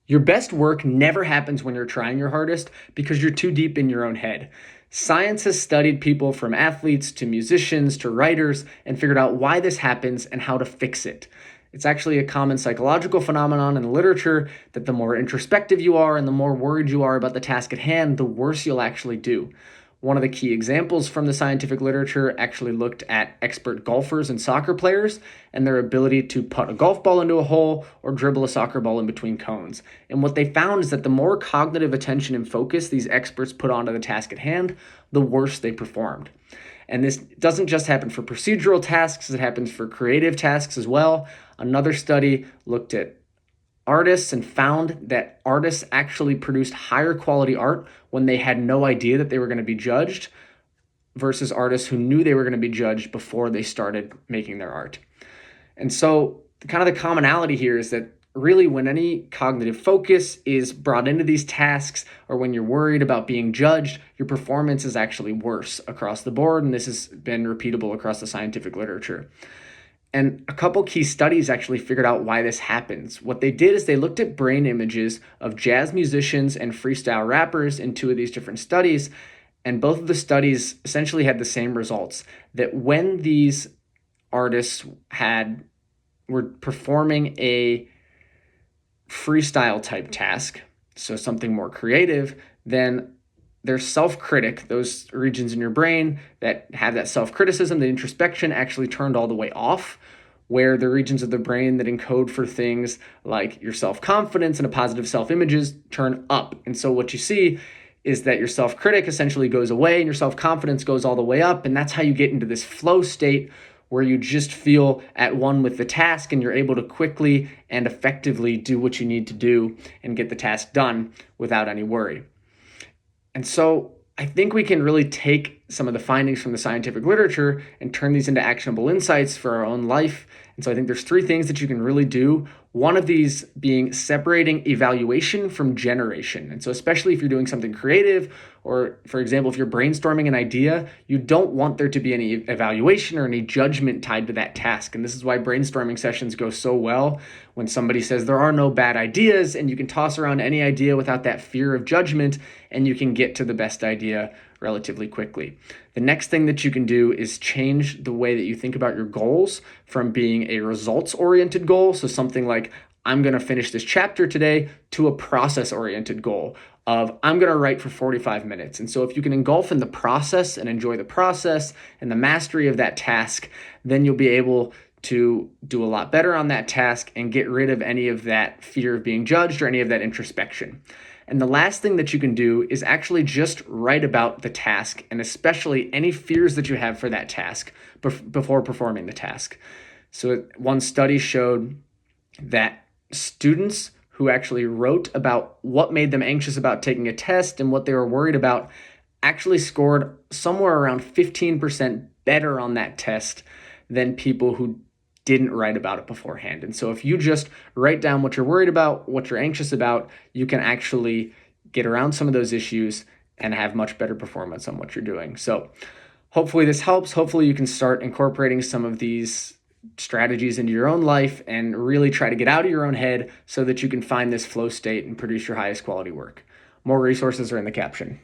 Your best work never happens when you're trying your hardest because you're too deep in your own head. Science has studied people from athletes to musicians to writers and figured out why this happens and how to fix it. It's actually a common psychological phenomenon in the literature that the more introspective you are and the more worried you are about the task at hand, the worse you'll actually do. One of the key examples from the scientific literature actually looked at expert golfers and soccer players and their ability to put a golf ball into a hole or dribble a soccer ball in between cones. And what they found is that the more cognitive attention and focus these experts put onto the task at hand, the worse they performed. And this doesn't just happen for procedural tasks, it happens for creative tasks as well. Another study looked at artists and found that artists actually produced higher quality art when they had no idea that they were going to be judged versus artists who knew they were going to be judged before they started making their art. And so kind of the commonality here is that really when any cognitive focus is brought into these tasks or when you're worried about being judged, your performance is actually worse across the board. And this has been repeatable across the scientific literature. And a couple key studies actually figured out why this happens. What they did is they looked at brain images of jazz musicians and freestyle rappers in two of these different studies. And both of the studies essentially had the same results, that when these artists were performing a freestyle type task, so something more creative, then their self-critic, those regions in your brain that have that self-criticism, the introspection, actually turned all the way off, where the regions of the brain that encode for things like your self-confidence and a positive self-images turn up. And so what you see is that your self-critic essentially goes away and your self-confidence goes all the way up. And that's how you get into this flow state where you just feel at one with the task and you're able to quickly and effectively do what you need to do and get the task done without any worry. And so I think we can really take some of the findings from the scientific literature and turn these into actionable insights for our own life. And so I think there's three things that you can really do. One of these being separating evaluation from generation. And so especially if you're doing something creative, or for example, if you're brainstorming an idea, you don't want there to be any evaluation or any judgment tied to that task. And this is why brainstorming sessions go so well when somebody says there are no bad ideas and you can toss around any idea without that fear of judgment and you can get to the best idea relatively quickly. The next thing that you can do is change the way that you think about your goals from being a results-oriented goal, so something like, I'm going to finish this chapter today, to a process-oriented goal of, I'm going to write for 45 minutes. And so if you can engulf in the process and enjoy the process and the mastery of that task, then you'll be able to do a lot better on that task and get rid of any of that fear of being judged or any of that introspection. And the last thing that you can do is actually just write about the task and especially any fears that you have for that task before performing the task. So one study showed that students who actually wrote about what made them anxious about taking a test and what they were worried about actually scored somewhere around 15% better on that test than people who didn't write about it beforehand. And so if you just write down what you're worried about, what you're anxious about, you can actually get around some of those issues and have much better performance on what you're doing. So hopefully this helps. Hopefully you can start incorporating some of these strategies into your own life and really try to get out of your own head so that you can find this flow state and produce your highest quality work. More resources are in the caption.